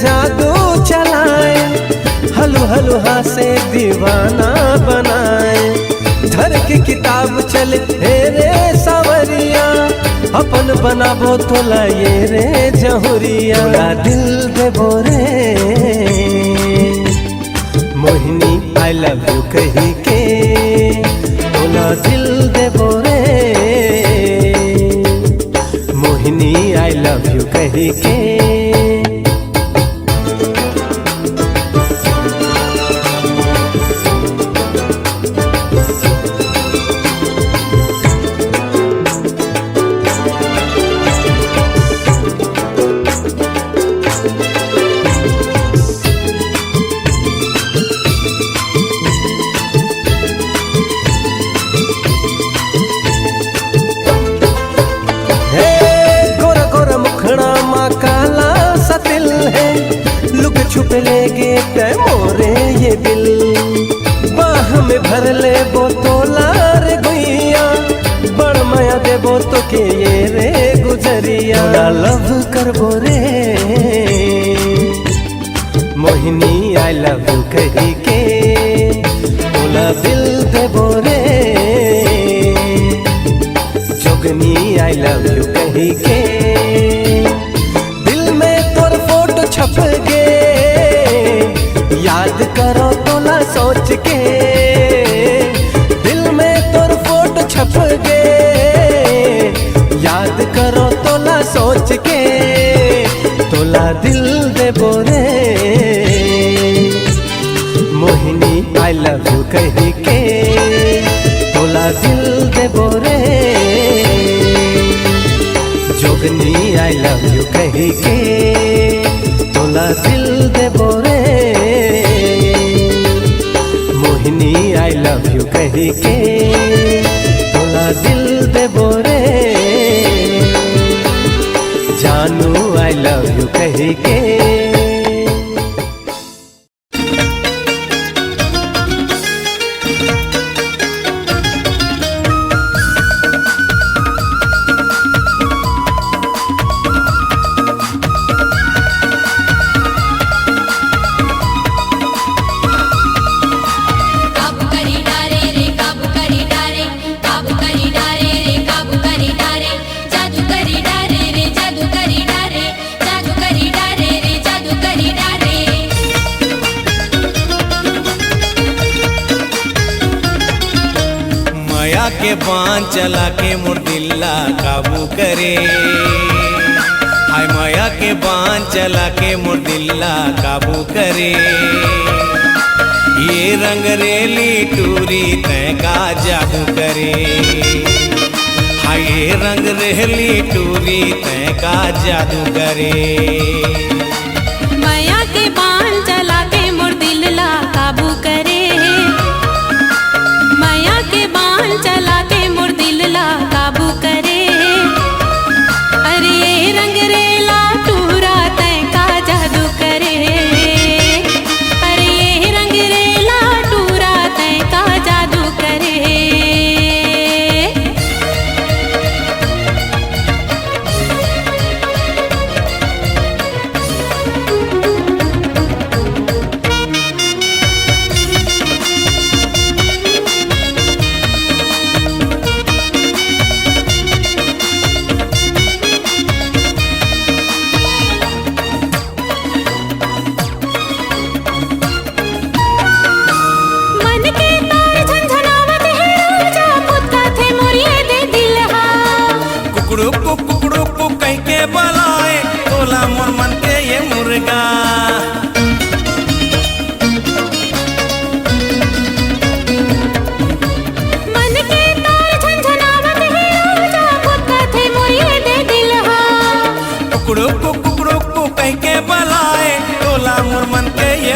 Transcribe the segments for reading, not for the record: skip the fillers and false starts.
जादू चलाए, हलू हलू हासे दीवाना बनाए। धर की किताब चले हे रे सावरिया, अपन बनाबो तोला ये रे जहुरिया। दिल देबो रे मोहिनी आई लव यू कही के, तोला दिल देबो रे मोहिनी आई लव यू कही के। छुप लेगे ते मोरे ये दिल, बाह में भर ले बो तोला रे गुइया। बड़ माया दे बो तो के ये रे गुजरिया। लव करबो रे मोहिनी आई लव यू कही के, तोला दिल देबो रे जोगनी आई लव यू कही के। दिल में तोर फोटो छप गे, याद करो तोला सोच के। दिल में तोर फोटो छप गे, याद करो तोला सोच के। तोला दिल देबो रे मोहिनी आई लव यू कही के, तोला दिल देबो रे जोगनी आई लव यू कही के। तोला दिल देबो रे मोहिनी आई लव यू कही के, तोला दिल देबो रे जानू आई लव यू कही के। के बांध चला के मुर्दिल्ला काबू करे। हाय माया के बांध चला के मुर्दिल्ला काबू करे। ये रंग रेली टूरी तय का जादू करे। हाय ये रंग रेली टूरी तय का जादू करे। माया के बांध चला के मुर्दिल्ला काबू करे। माया के बांध चला के मुर्दिल्ला काबू करे। अरे रंग रेला टूरा तय का जादू करे। अरे रंग रेला टूरा तय का जादू करे।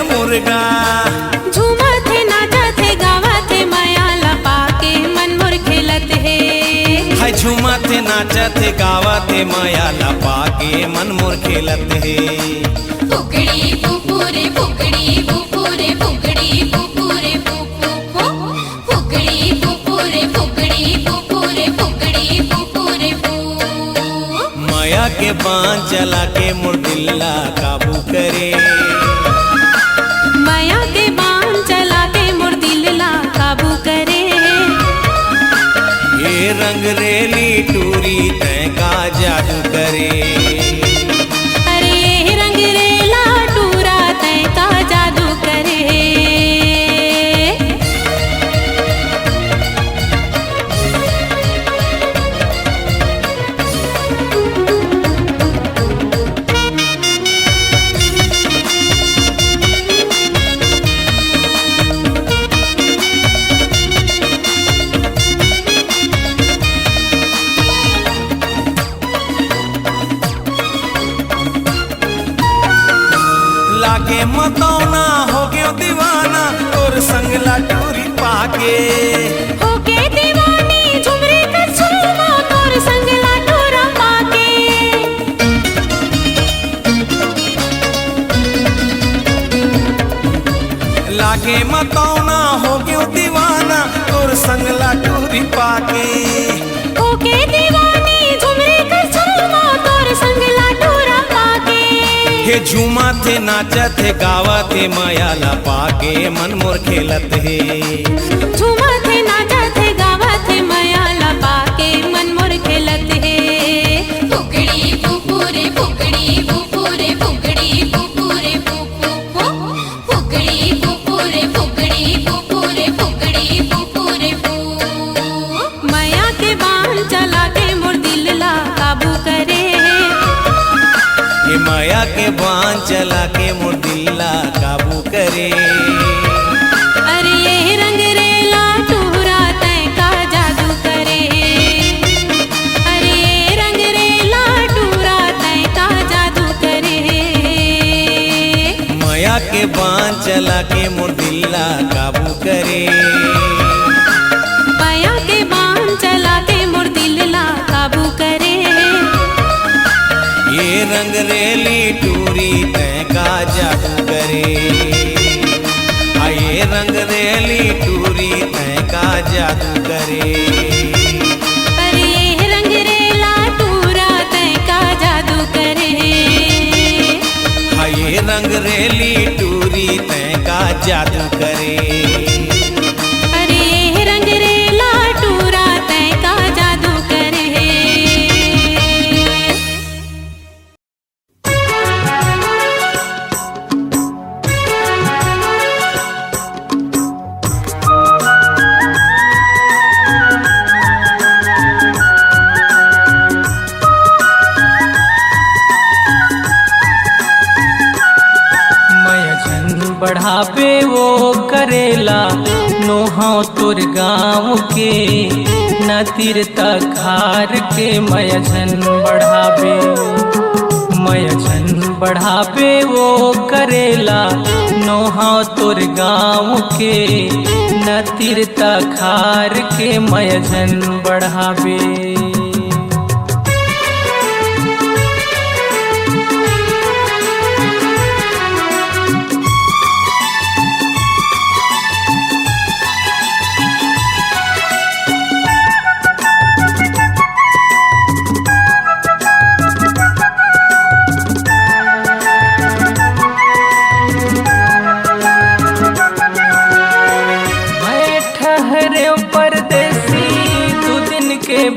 मुर्गा झूमा थे नाचा थे गावा थे माया लपा के मन मोर खेलत है। हाय झूमा थे नाचा थे गावा थे माया लपा के मन मोर खेलत है। फुकड़ी फुफुरे फुकड़ी फुफुरे फुकड़ी फुफुरे फुफु फुकड़ी फुफुरे फुकड़ी फुफुरे फुकड़ी फुफुरे फु। माया के बांध चला के मुर्दिल्ला काबू करे। रेली टूरी तय का जादू करे। अरे ये रंग रेला टूरा तय का जादू करे। लागे मतौना हो गयो दीवाना और संग लाटूरी पाके। होके दीवानी झुमरे का झूमा तोर संग लाटूरा पाके। लागे मतौना हो गयो दीवाना और संग लाटूरी पाके। होके दीवानी झुमरे का झूमा तोर संग लाटूरा पाके। हे झूमा थे नाचा थे गावा थे मायाला पाके मन मोर खेलत हे। झूमा थे नाचा थे गावा थे मायाला पाके मन मोर खेलत हे। फुकड़ी फुफुरे फुकड़ी फुफुरे फुकड़ी फुफुरे फुफु फुकड़ी फुफुरे फुकड़ी फुफुरे फुकड़ी फुफुरे फु। माया के बाण चला के मोर दिल ला काबू करे। ये माया के बाण चला के मोर दिला काबू करे। अरे ये रंग रेला टूरा तय का जादू करे। अरे ये रंग रेला टूरा तय का जादू करे। माया के बाण चला के मोर दिला काबू करे। माया के बाण चला के मोर दिल ला काबू करे। ये रंग रेली टूरी तय का जादू करे। ये रंग रेली टूरी तय का जादू करे। अरे ये रंग रेला टूरा तय का जादू करे। ये रंग रेली टूरी तय का जादू करे। अरे ये रंग रेला टूरा तय का जादू करे। बढ़ावे वो करेला नोहा तोर गाँव के न तीरता खार के मयझन बढ़ावे। मयझन बढ़ावे वो करेला नोहा तोर गाँव के न तीरता खार के मयझन बढ़ावे।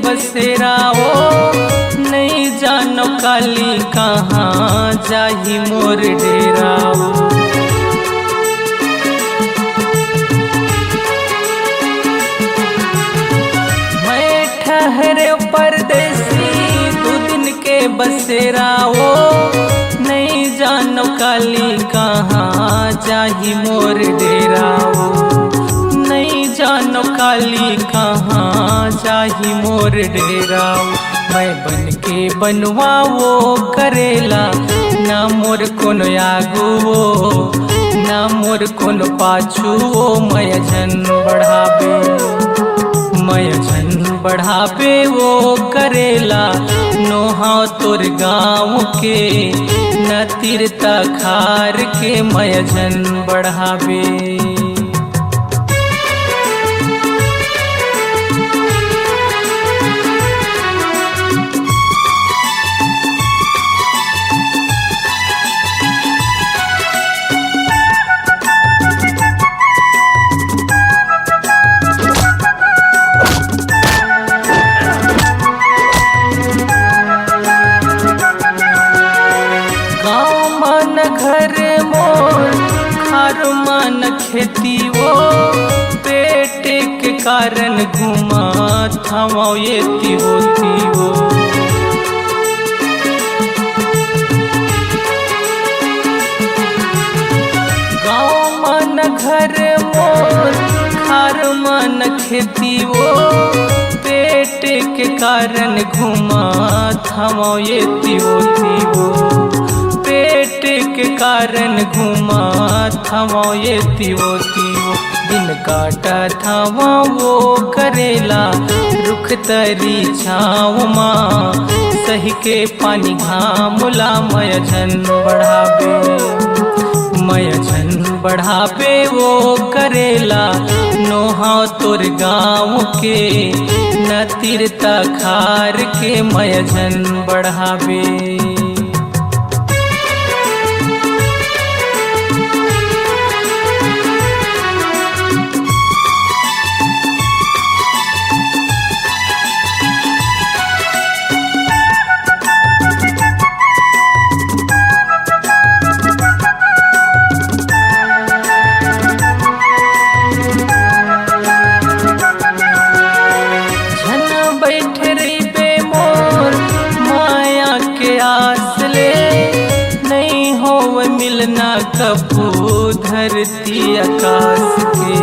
बसेराओ नहीं जानो काली कहाँ जाही मोर डेराओ। मैं ठहरे परदेसी 2 दिन के बसेराओ नहीं जानो काली कहाँ जाही मोर डेराओ। नहीं जानो काली कहाँ जाही मोर डेराओ। मैं बन के बनवा वो करेला ना मोर कोनो आगू वो ना मोर कोनो पाछू वो मयझन बढ़ावे। मयझन बढ़ावे वो करेला नोहा तोर गाँव के न तीरता खार के मयझन बढ़ावे। खेती वो बेटे के कारण घुमा थावा ये होती वो। गाँव मन घर मोर खार मन खेती वो बेटे के कारण घुमा थावा ये होती वो। बेटे के कारण घुमा थावा ये होती वो। दिन काटा थावा वो करेला रुख तरी छाँव माँ सही के पानी घामुला मय झन बढ़ावे वो करेला नोहा तोर गाँव के न तीरता खार के मय झन बढ़ावे। मिलना कबू धरती आकाश के।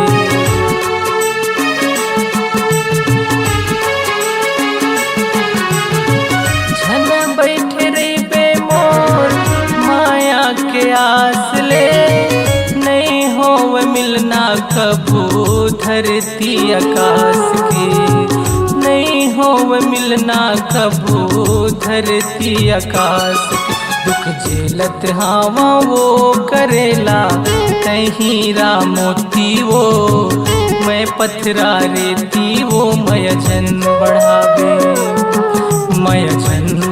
झन बैठे रे बेमोर माया के आस ले नहीं हो मिलना कबू धरती आकाश के। नहीं हो मिलना कबू धरती आकाश के। दुख झेलत हावा वो करेला हीरा मोती वो। मैं पथरा रेती वो मय झन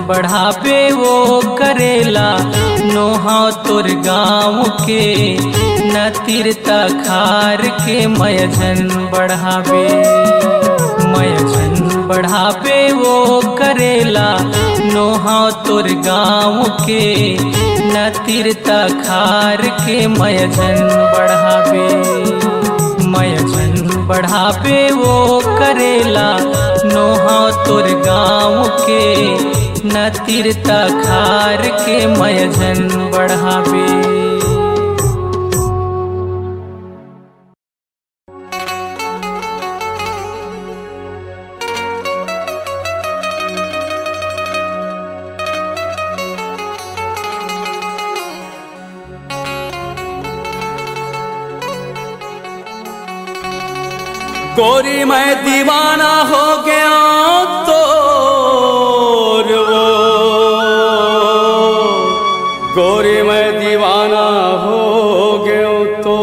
बढ़ावे वो करेला नोहा तोर गाँव के न तीरता खार के मय झन बढ़ावे। वो करेला नोहा तोर गाँव के न तीरता खार के मय झन बढ़ावे। वो करेला नोहा तोर गाँव के न तीरता खार के मय झन बढ़ावे। गोरी मैं दीवाना हो गया तोर वो। गोरी मैं दीवाना हो गया तो।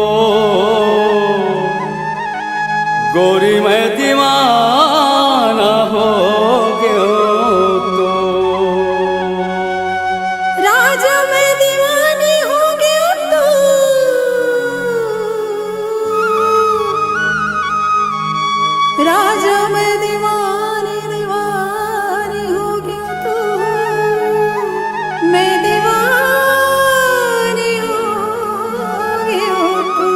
गोरी मैं दीवाना हो गया तो। राजा मैं दीवानी हो गया तो। राजा मैं दीवानी दीवानी हो गया तो। मैं दीवानी हो गया तो।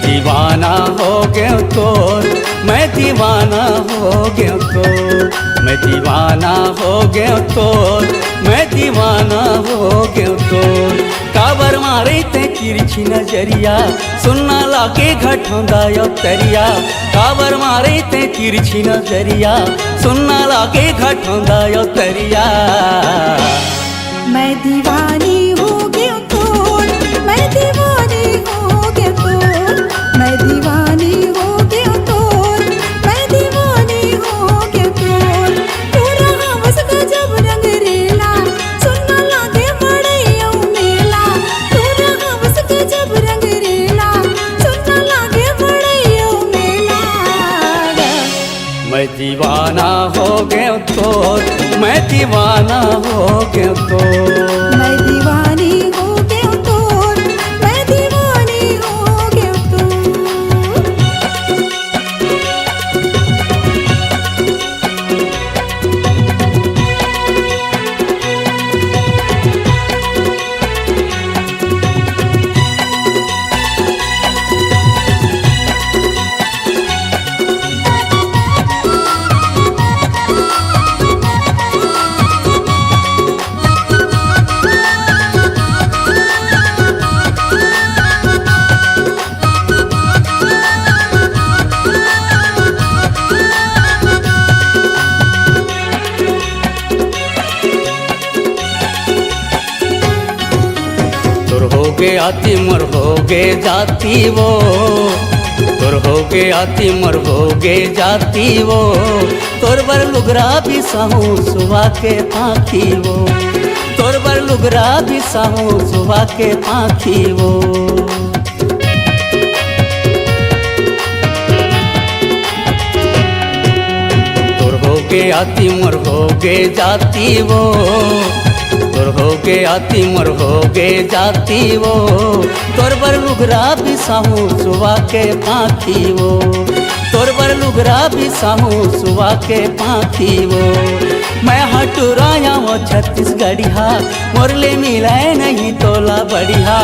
दीवाना हो गया तोर। मैं दीवाना हो गया तोर। मैं दीवाना हो गया तोर। मैं दीवाना हो गया तोर। काबर मारे ते तिरछी नजरिया सुनना लागे घटौंदा यो तरिया। काबर मारे ते तिरछी नजरिया सुनना लागे घटौंदा यो तरिया। मैं दीवानी हो गया तोर। मैं दीवानी हो गया तोर। मैं दीवानी हो गया तोर। मैं दीवानी हो गया तोर। तू रहा बस गजब रंग रेला सुनना लागे बड़े यौ मेला। तू रहा बस दीवाना हो गया तोर, मैं दीवाना हो गया तोर। मैं दीवानी हो गया तोर, मैं दीवानी हो गया तोर। आती मर हो गे जाती वो, तोर हो गे आती मर हो गे जाती वो, तोर बर लुगरा भी साहू सुबह के पाखी वो, तोर बर लुगरा भी साहू सुबह के पाखी वो। तोर हो गे आती मर हो गे जाती वो, तोर हो गे आती मर हो गे जाती वो, तोर बर लुगरा भी साहू सुबह के पाखी वो, तोर बर लुगरा भी साहू सुबह के पाखी वो। मैं हटुराया वो छत्तीसगढ़िया, मोरले मिलाए नहीं तोला बढ़िया।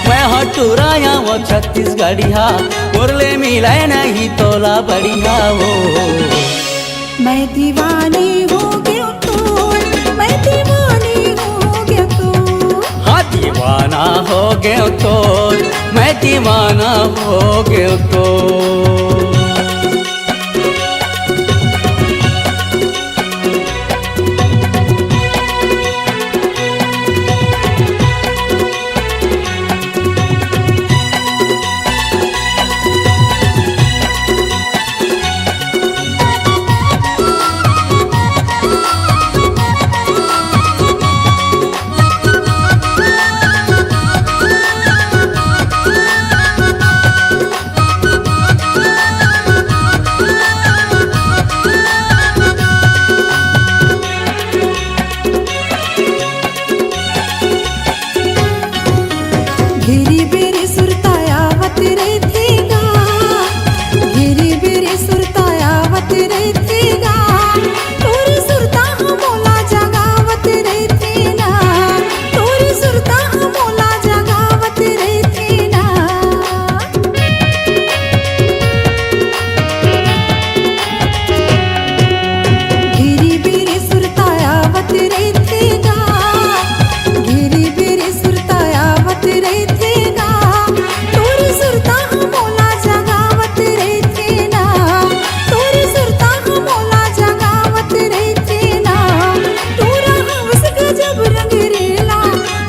मैं हटुराया वो छत्तीसगढ़िया, मोरले मिलाए नहीं तोला बढ़िया वो। मैं दीवानी हो गया तोर, मैं दीवानी हो गया तोर। हाँ दीवाना हो गया तोर, मैं दीवाना हो गया तोर। घेरी बेरी सुरतायावत रहतेगा, घेरी बेरी सुरतायावत रहतेगा, तोरी सुरता मोला जगावत रहतेना, तोरी सुरता मोला जगावत रहतेना। घेरी बेरी सुरतायावत रहतेगा, घेरी बेरी सुरतायावत रहतेगा, तोरी सुरता मोला जगावत रहतेना, तोरी सुरता मोला जगावत रहतेना। तोरा हवस गजब रंग रेला,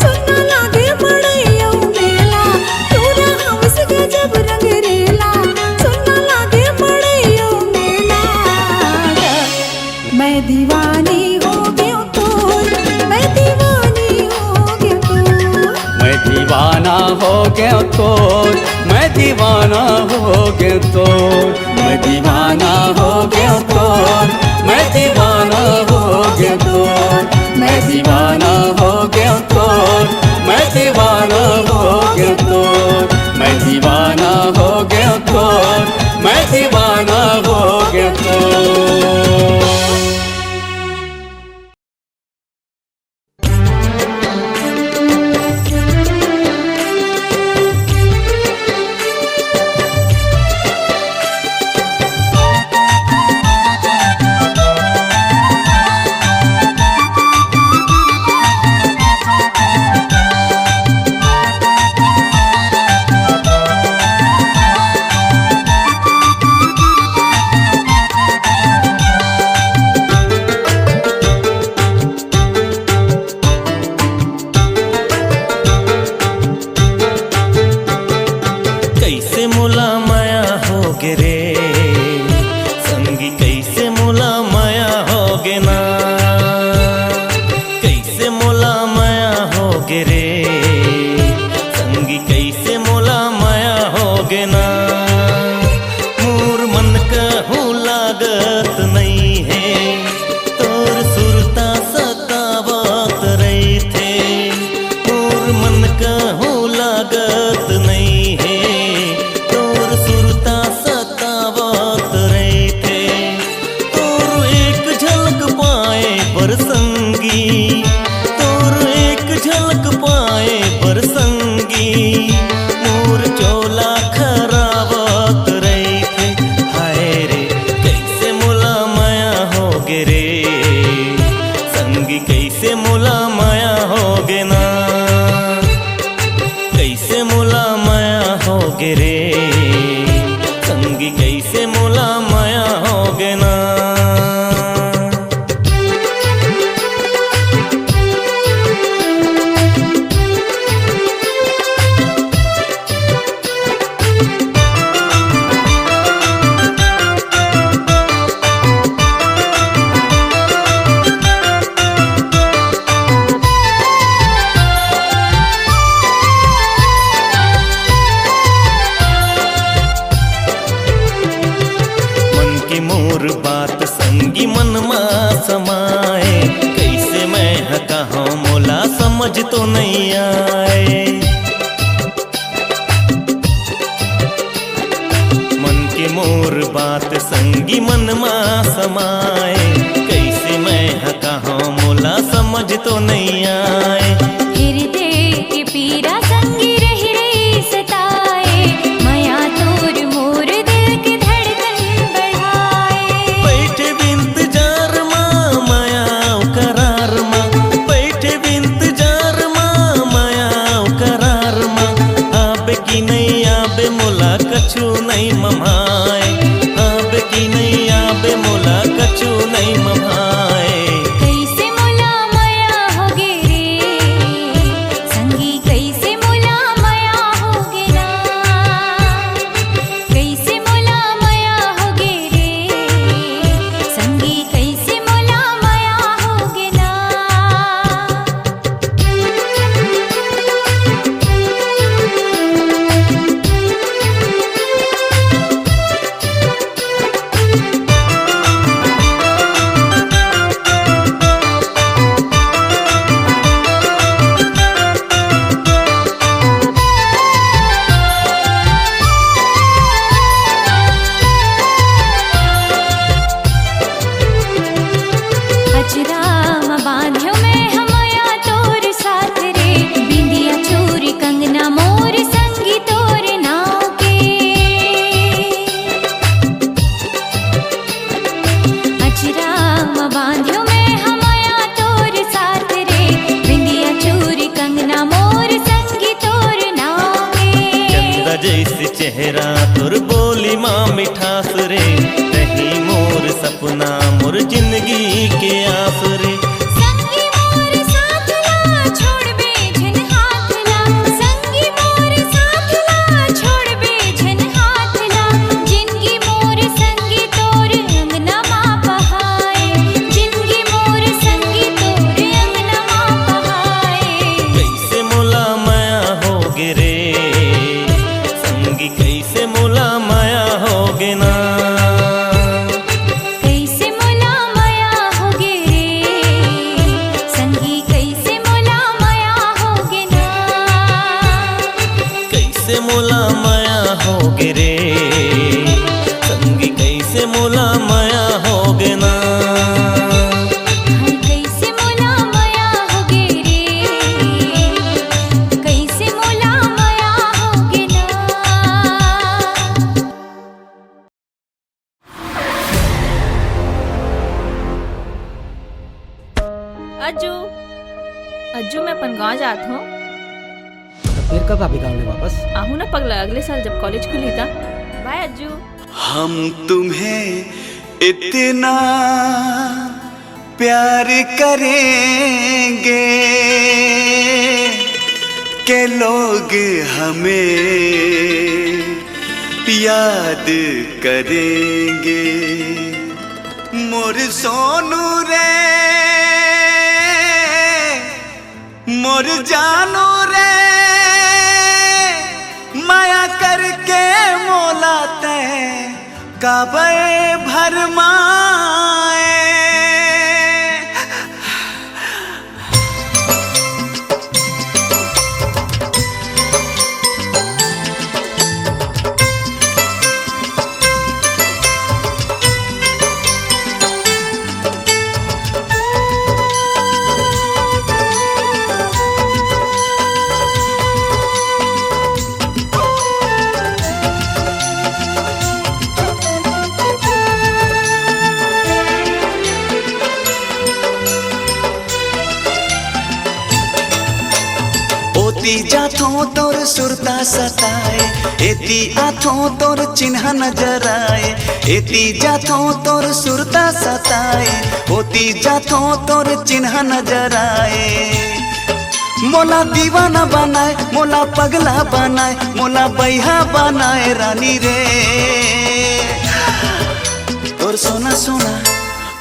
सुनना लागे मड़ैया मेला, तोरा हवस गजब रंग रेला, सुनना लागे मड़ैया मेला। मैं दीवानी हो गया तोर, मैं दीवानी हो गया तोर। मैं दीवाना हो गया तोर, मैं दीवाना हो गया तोर। मैं दीवाना हो गया तोर, मैं दीवाना हो गया तोर। मैं दीवाना हो गया तोर, मैं दीवाना हो गया तोर। मैं दीवाना हो गया तोर, मैं दीवाना हो गया तोर। कैसे मुला माया होगे रे संगी, कैसे मुला माया होगे ना, कैसे मुला माया होगे रे संगी, कैसे मुला माया होगे ना। मोर मन कहूँ लागत नहीं, मोला माया हो गे रे, संगी कैसे मोला माया हो गे ना। मोर बात संगी मन मा समाए, कैसे मैं कहा मोला समझ तो नहीं आए। मन के मोर बात संगी मन मा समाए, कैसे मैं कहा मोला समझ तो नहीं आए। हृदय की पीड़ा संगी रही रही सताए, माया तोर मोर दिल की धड़कन बढ़ाए। बैठे इंतजार माँ माया करार माँ, बैठे इंतजार माँ माया करार माँ। आबे की नहीं आबे मोला कछु नहीं ममाए, आबे की नहीं आबे मोला कछु नहीं ममाए। कैसे मोला माया होगे रे, संगी कैसे मोला माया होगे ना। कैसे मोला माया होगे रे, संगी कैसे मोला माया होगे ना। अजराम बांध्यो मैं हमया तोर साथ रे, बिंदिया चूरी कंगना मोर संगी तोर नाव के। अजराम बांध्यो मैं हमया तोर साथ रे, बिंदिया चूरी कंगना मोर संगी तोर नाव के। चंदा जैसे चेहरा तोर बोली माँ मिठास रे, तही मोर सपना मोर जिंदगी के आस रे। संगी मोर साथ ला छोड़ बेझन हाथ ला, संगी मोर साथ ला छोड़ बेझन हाथ ला। जिंदगी मोर संगी तोर अंगना माँ बहाए, जिंदगी मोर संगी तोर अंगना माँ बहाए। कैसे मोला माया हो गे रे, संगी कैसे मोला माया हो गे ना। कैसे मोला माया होगे रे, संगी कैसे मोला माया होगे ना। कैसे मोला माया हो गे रे, संगी कैसे मोला माया हो गे ना। हाय कैसे मोला माया होगे रे, कैसे मोला माया होगे ना। अज्जू अज्जू मैं अपन गाँव जात हूँ। तो फिर कब आबे गाँव में वापस? आहू ना पगला अगले साल जब कॉलेज खुली था। बाय अज्जू। हम तुम्हें इतना प्यार करेंगे कि लोग हमें याद करेंगे। मोर सोनू रे, मोर जानू रे, माया करके मोलाते काबे भरमाए। जाथों तोर सुरता सताए, एती आथों तोर चिन्ह नजर आए। एती जाथों तोर सुरता सताए, होती जाथों तोर चिन्ह नजर आए। मोला दीवाना बनाए, मोला पगला बनाए, मोला बैहा बनाए रानी रे। तोर सोना सोना,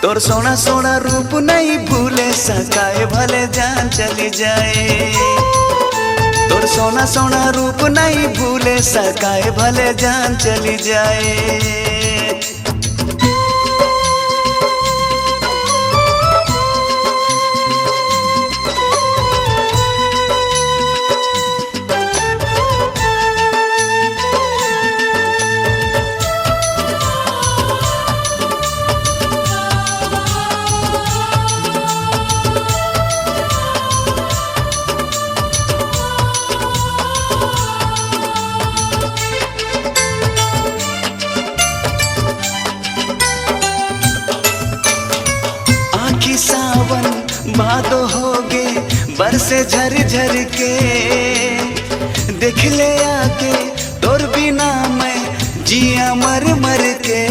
तोर सोना सोना रूप नहीं भूले सकाए, भले जान चली जाए। तोर सोना सोना रूप नहीं भूले सकाए, भले जान चली जाए। सावन भादो होगे बरसे झर झर के, देख ले आके तोर बिना मैं जिया मर मर के।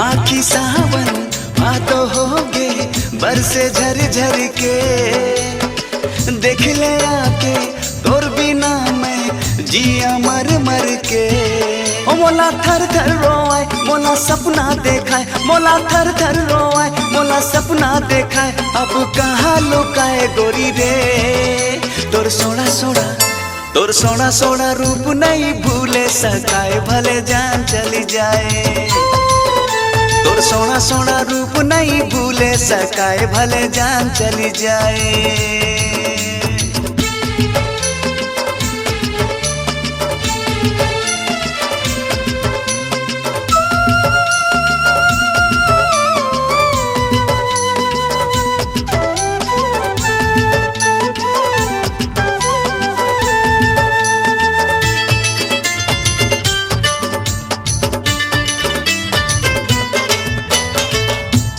आखी सावन भादो होगे बरसे झर झर के, देख ले आके तोर बिना मैं जिया मर मर के। ओ मोला थर थर रोए, मोला सपना देखाए, मोला थर थर रोए, मोला सपना देखाए। अब कहाँ लुकाए गोरी रे। तोर सोना सोना, तोर सोना सोना रूप नहीं भूले सकाए, भले जान चली जाए। तोर सोना सोना रूप नहीं भूले सकाए, भले जान चली जाए।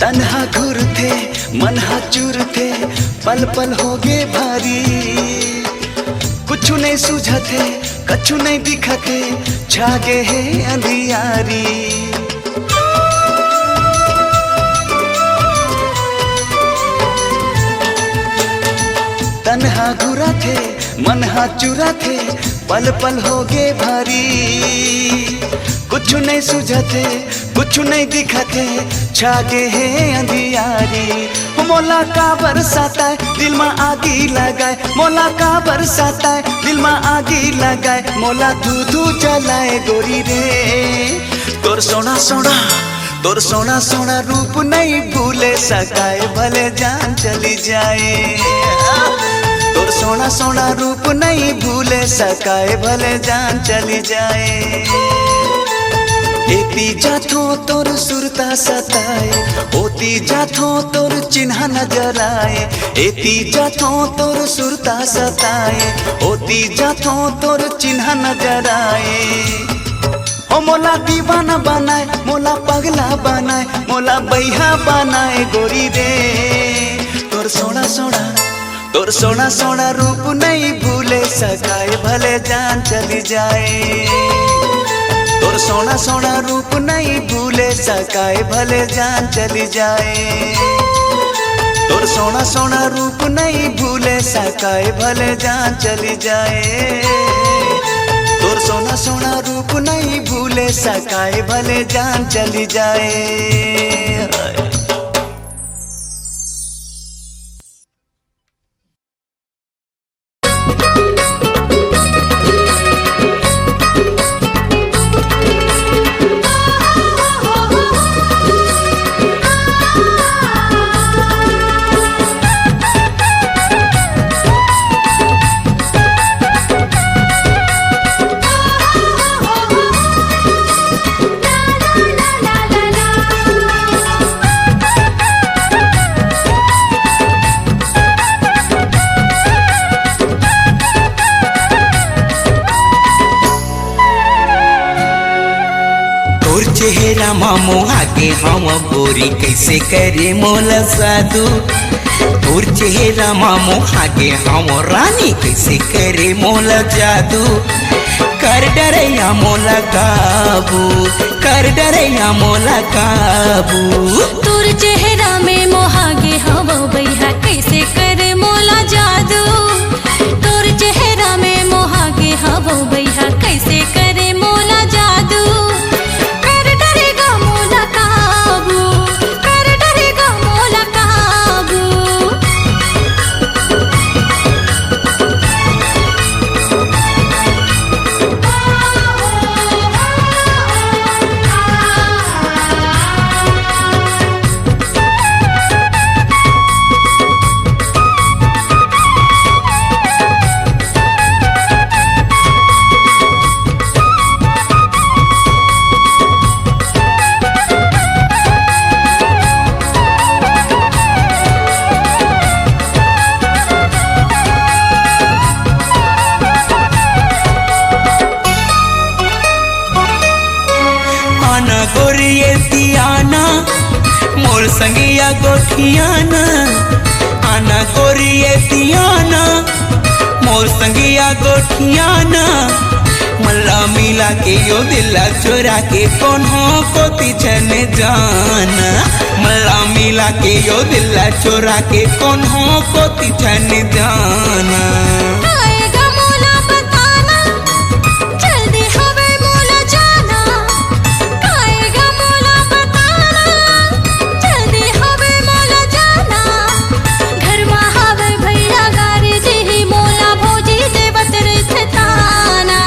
तन्हा घुर थे मनहा चूर थे, पल पल हो गे भारी। कुछ नहीं सूझते कछु नहीं दिखते, छागे है अंधियारी। तन्हा घुरा थे मनहा चूरा थे, पल पल हो गे भारी। कुछ नहीं सूझते कुछ नहीं दिखते, छागे है अंधियारी। मोला का बरसाता है दिल में आगी लगाए, मोला का बरसाता है दिल में आगी लगाए। मोला धू धू जलाए गोरी रे। तोर सोना सोना, तोर सोना सोना रूप नहीं भूले सकाए, भले जान चली जाए। तोर सोना सोना रूप नहीं भूले सकाए, भले जान चली जाए। एती जाथों तोर सुरता सताए, होती जाथों तोर चिन्ह नजर आए। एती जाथों तोर सुरता सताए, होती जाथों तोर चिन्ह नजर आए। ओ मोला दीवाना बनाए, मोला पगला बनाए, मोला बैहा बनाए गोरी रे। तोर सोना सोना, तोर सोना सोना रूप नहीं भूले सकाए, भले जान चली जाए। तोर सोना सोना रूप नहीं भूले सकाए, भले जान चली जाए। तोर सोना सोना रूप नहीं भूले सकाए, भले जान चली जाए। तोर सोना सोना रूप नहीं भूले सकाए, भले जान चली जाए। मोहा के हम गोरी कैसे करे मोला साधु तोर चेहरा मोहा के हम रानी कैसे करे मोला जादू कर डरैया मोला काबू कर डरैया मोला काबू तोर चेहरा में मोहागे हवा भैया कैसे करे मोला जादू तोर चेहरा में मोहागे हवा भैया कैसे करे मोला जादू कर डरेगा मोला काबू कर डरेगा मोला काबू गोरिये दियाना मोर संगिया गोठियाना आना गोरिये दियाना मोर संगिया गोठियाना मल्ला मिला के यो दिला चोरा के कोन्हो को तिछन जाना मल्ला मिला के यो दिला चोरा के कोन्हो को तिछन जाना आएगा मोला बताना जल्दी हवे मोला जाना आएगा मोला बताना जल्दी हवे मोला जाना घर में हवे भैया गारी जी मोला भोजी देवत रे ताना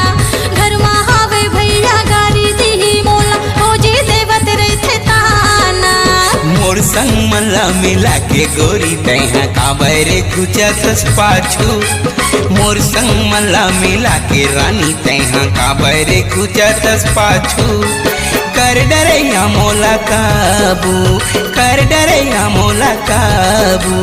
घर में हवे भैया गारी जी मोला भोजी देवत रे ताना मोर संग मल्ला मिला के गोरी तैहा काबरे खुचस पाछू मोर संग मल्ला मिला के रानी तैहा काबरे खुचस पाछू कर डरैया मोला काबू कर डरैया मोला काबू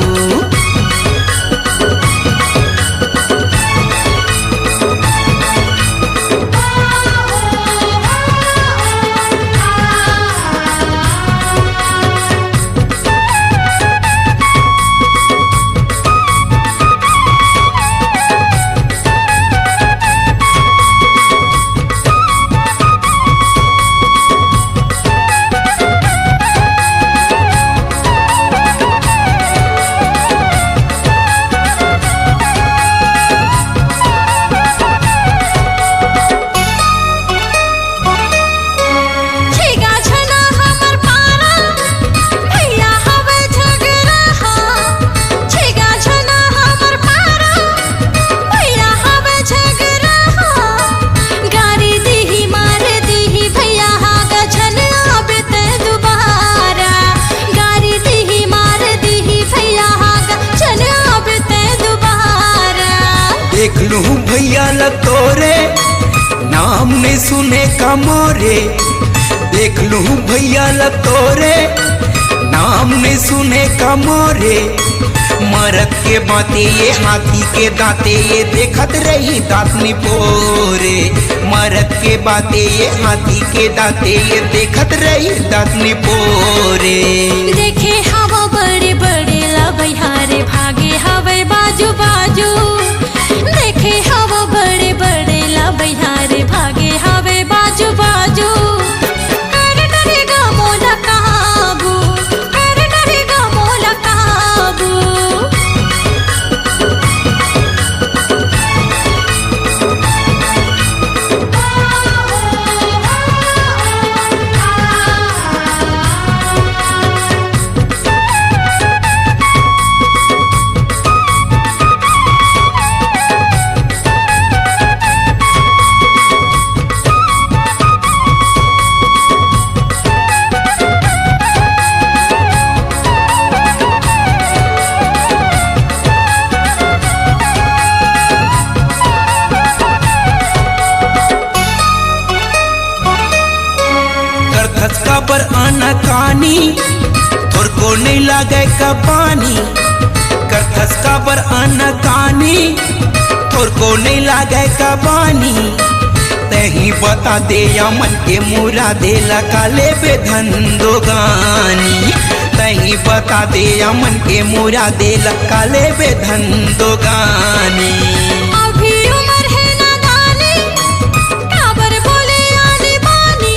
छेगा छना हमर पारा भैया हवे झगड़ा छेगा छना हमर पारा भैया हवे झगड़ा गारी दीही मार दीही भैया हागा छन आबे ते दुबारा गारी दीही मार दीही भैया हागा छन आबे ते दुबारा देख लूं भैया लतोरे नाम ने सुने का मोरे देख लूं भैया लतोरे नाम ने सुने का मोरे मरद के बाते ये हाथी के दांते ये देखत रही दांतनी पोरे मरद के बाते ये हाथी के दांते ये देखत रही दांतनी पोरे देखे हवा बड़े बड़े ला भैयारे भागे हवे बाजू बाजू देखे हवा बड़े बड़े ला भैयारे भागे हवे बाजू बाजू कर डरेगा मोला काबू कर डरेगा मोला काबू खचका पर आना कानी थोर को नहीं लागे का पानी कर खसका पर आना कानी थोर को नहीं लागे का पानी तही बता दे या मन के मुरा देला काले बेधन दो गानी तही बता दे या मन के मुरा देला काले बेधन दो गानी अभी उम्र है नादानी काबर बोले आनी बानी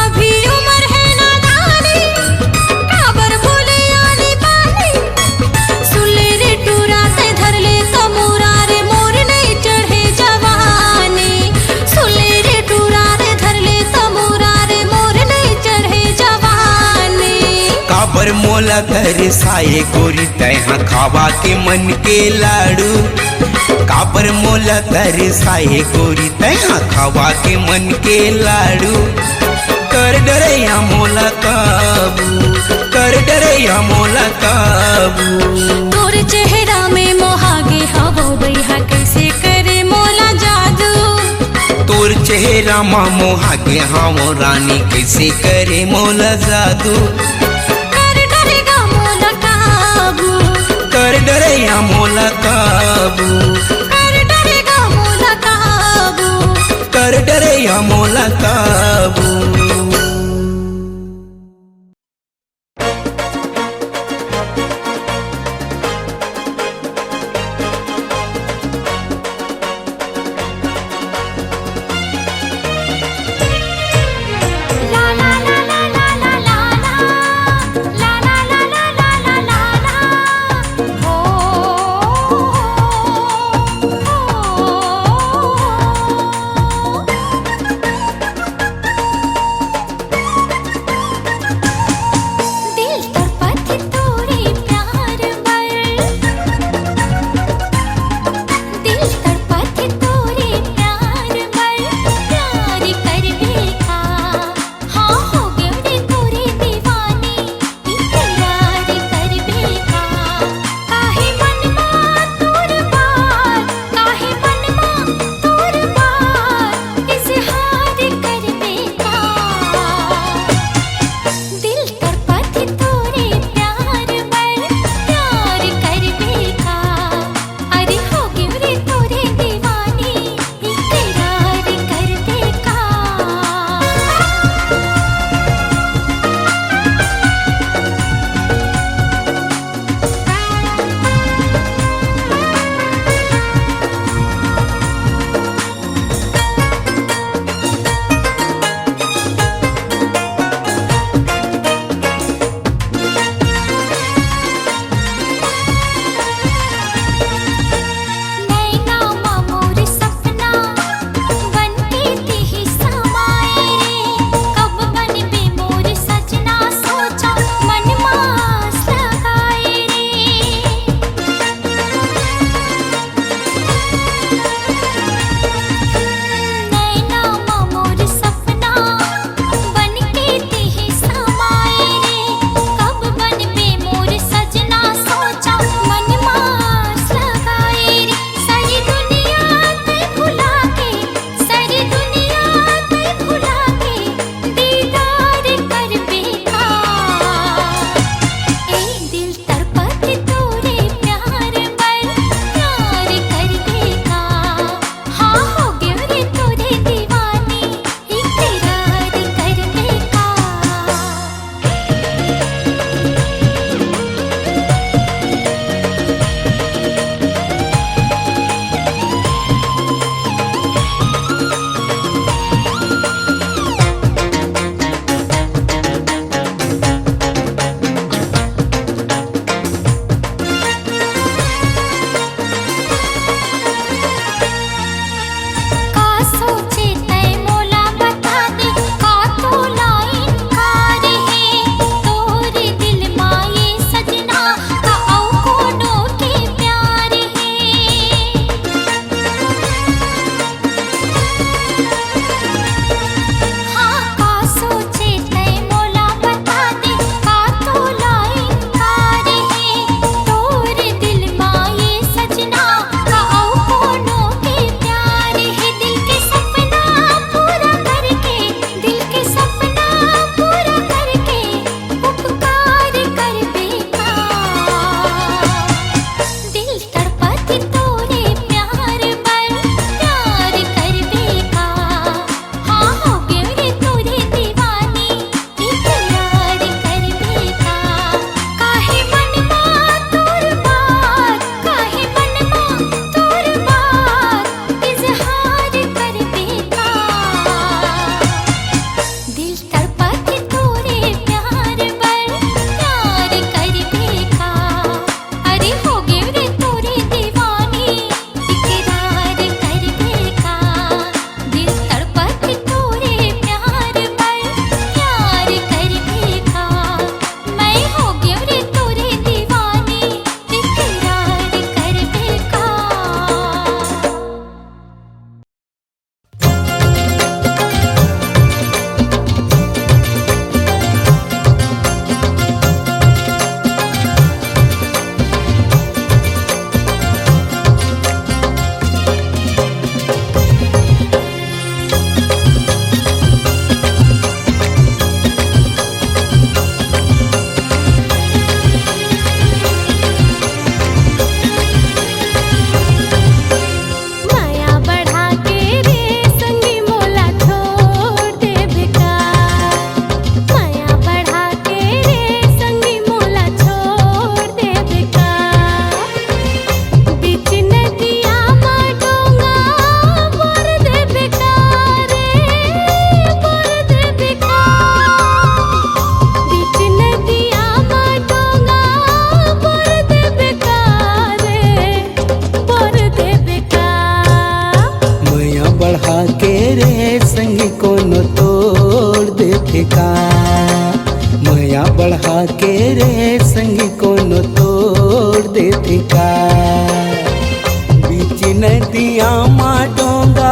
अभी उम्र है नादानी काबर बोले आनी बानी सुले रे टूरा से धर ले तमूरा रे मोर नहीं चढ़े जवानी सुले रे टूरा रे धर ले तमूरा रे मोर नहीं चढ़े जवानी काबर मोला तरसाए गोरी तैहा खावा के मन के लाड़ू काबर मोला तरसाए गोरी तैहा खावा के मन के लाड़ू कर डरैया मोला काबू कर डरैया मोला काबू तोर चेहरा में मोहागे हवो बैहा कैसे करे मोला जादू तोर चेहरा मा मोहा के हामो रानी कैसे करे मोला जादू कर डरेगा मोला काबू कर डरैया मोला काबू कर डरेगा मोला काबू कर डरैया मोला काबू ला ला ला ला ला ला ला ला ला ला ला ला ला ला ला हो कोनो तोड़ देते का। बीच नदिया मा डोंगा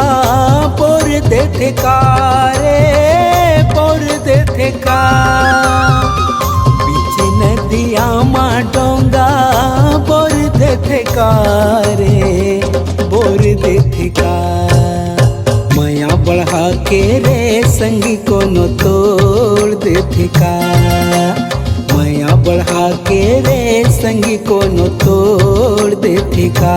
पोर देते का रे पोर देते का। बीच नदिया मा डोंगा पोर देते का रे बोर देते का। माया बढ़ा के रे संगी कोनो तोड़ देते का। माया बढ़ा के रे संगी कोनो तोड़ देते का।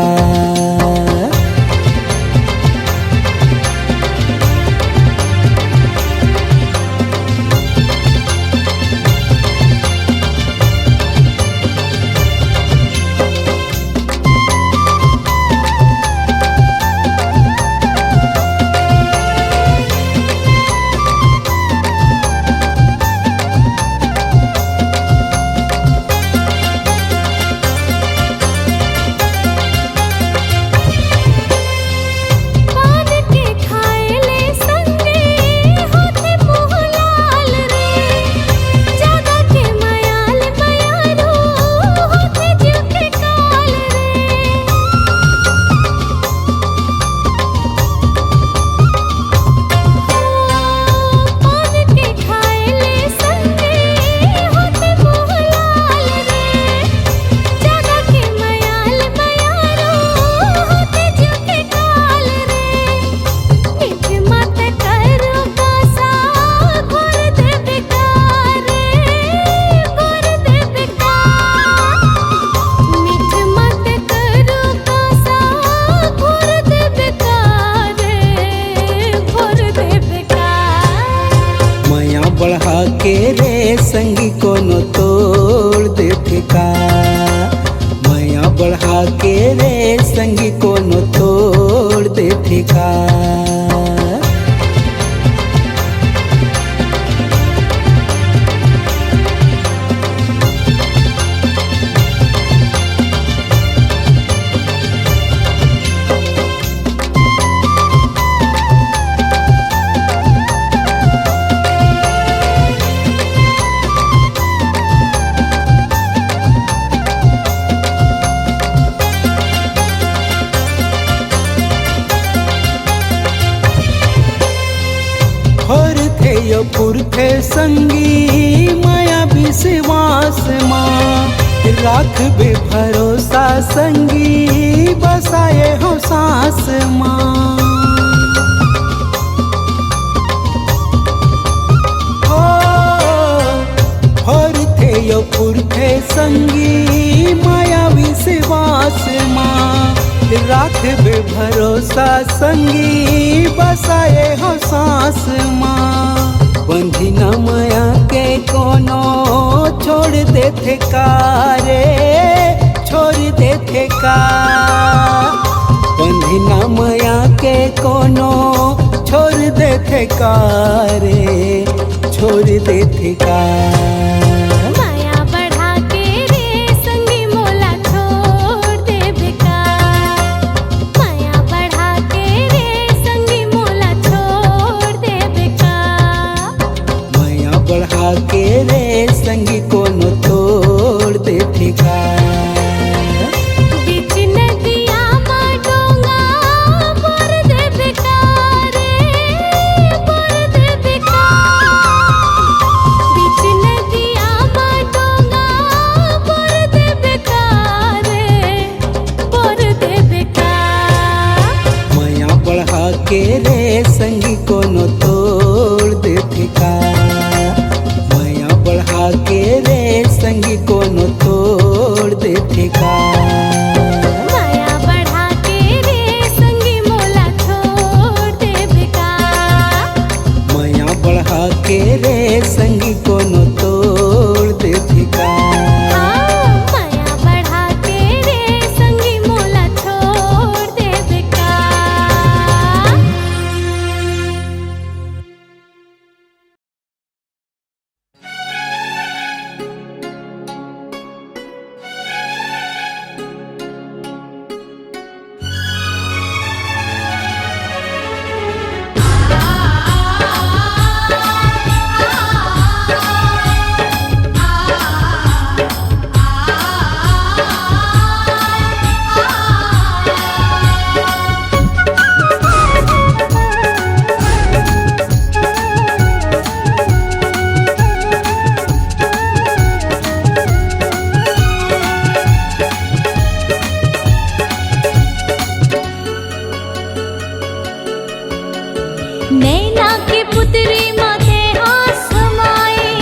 बढ़ा के रे संगी कोनो तोड़ देते का। माया बढ़ा के रे संगी कोनो तोड़ देते का। यो पुरखे संगी माया विश्वास माँ राख बे भरोसा संगी बसाए हो सांस माँ। और थे यो पुरखे संगी माया विश्वास माँ राख बे भरोसा संगी बसाए हो सांस माँ। बंधी न माया के कोनो छोड़ देते का रे छोड़ देते का। बंधी न माया के कोनो छोड़ देते का रे छोड़ देते का। माया बढ़ा के रे संगी मोला छोड़ देबे का। माया बढ़ा के रे संगी मोला छोड़ देबे का। माया बढ़ा के रे संगी कोनो तोड़ देते का। बीच नदिया मा डोंगा बोर देबे का रे बोर देबे का। बीच नदिया मा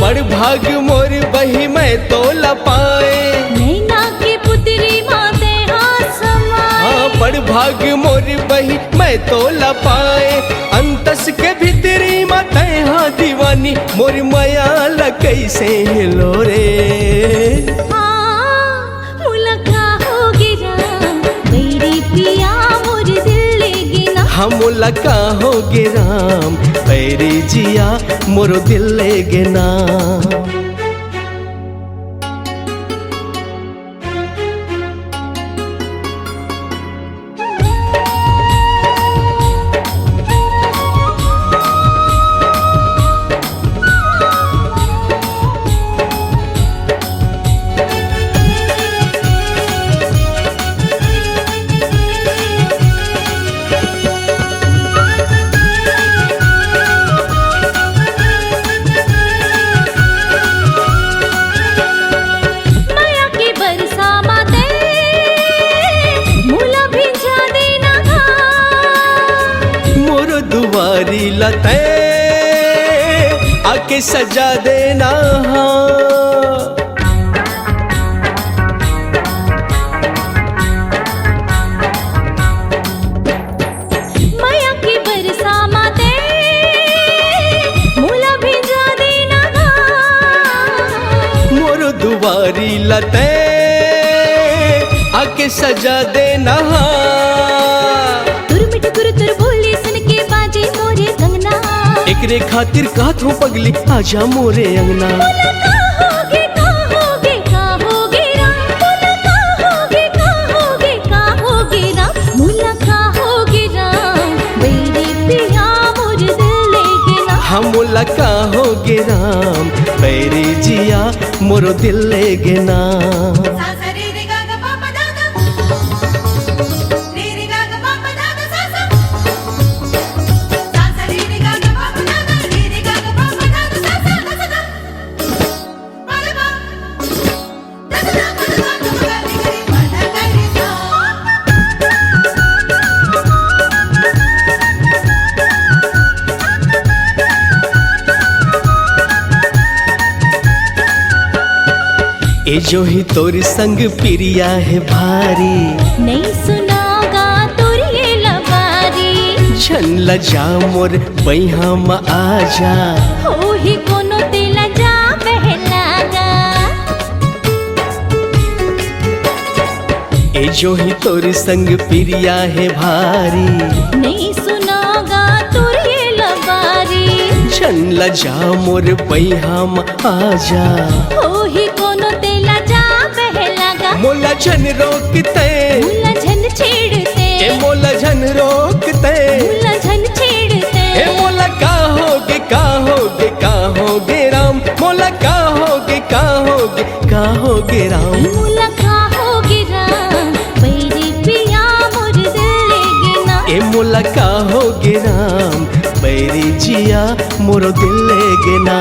बड़ भाग मोर बही मैं तो लपाए। नैना की पुतरी माते हाथ समाए। हाँ बड़ भाग मोर बही मैं तो लपाए। अंतस के भीतरी माते हाँ दीवानी मोर माया ल कैसे हेलो रे। हम लका हो गे राम पैरी जिया मोरो दिल ले गे ना। दुआरी लते आके सजा देना। माया की बरसा माते मूला भिजा देना। मोर दुआरी लते आके सजा देना। एकरे खातिर कहत हूँ पगली आजा मोरे अंगना। कहोगे कहोगे कहोगे राम। कहोगे कहोगे कहोगे राम। मुला कहोगे राम मेरे पिया मोर दिल ले गे ना। हम मुला कहोगे राम मेरे जिया मोरो दिल ले गे ना। ए जो ही तोर संग प्रिया है भारी। नहीं सुनागा तोर ये लबारी। छन लजा मोर बैहा म आजा। हो ही कोनो तेला जा बहलागा। ए जो ही तोर संग प्रिया है भारी। नहीं सुनागा तोर ये लबारी। छन लजा मोर बैहा म आजा। हो ही कोनो तेला जा बहलागा। मोला झन रोकते मुला झन छेड़ते। ए मोला झन रोकते। मुला झन छेड़ते। ए मोला कहोगे कहोगे कहोगे राम। मोला कहोगे कहोगे कहोगे राम। मुला कहोगे राम मेरे पिया मोर दिल ले गे ना। ए मोला कहोगे राम मेरी जिया मोरो दिल ले गे ना।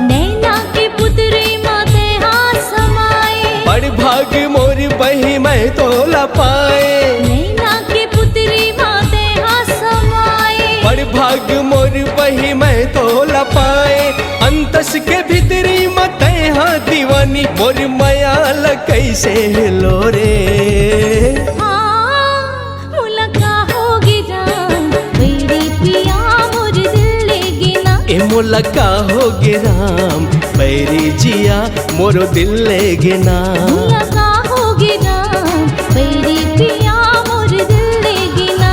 नैना की पुतरी माते हाथ समाए। बड़ भाग मोर बही मैं तो लपाए। नैना की पुतरी माते हाथ समाए। बड़ भाग मोर बही मैं तो लपाए। अंतस के भीतरी मते हाँ दीवानी मोर माया ल कैसे हेलो रे। मुला कहोगे राम मेरे पिया मोर दिल ले गे ना। ए मोला कहोगे राम मेरी जिया मोरो दिल ले गे ना। मुला कहोगे राम मेरे पिया मोर दिल ले गे ना।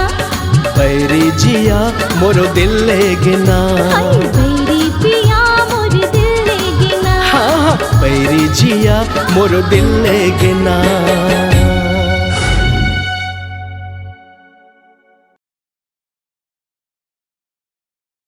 मेरी जिया मोरो दिल ले गे ना। हाय मेरे पिया मोर दिल ले गे ना। हाँ मेरी जिया मोरो दिल ले गे ना।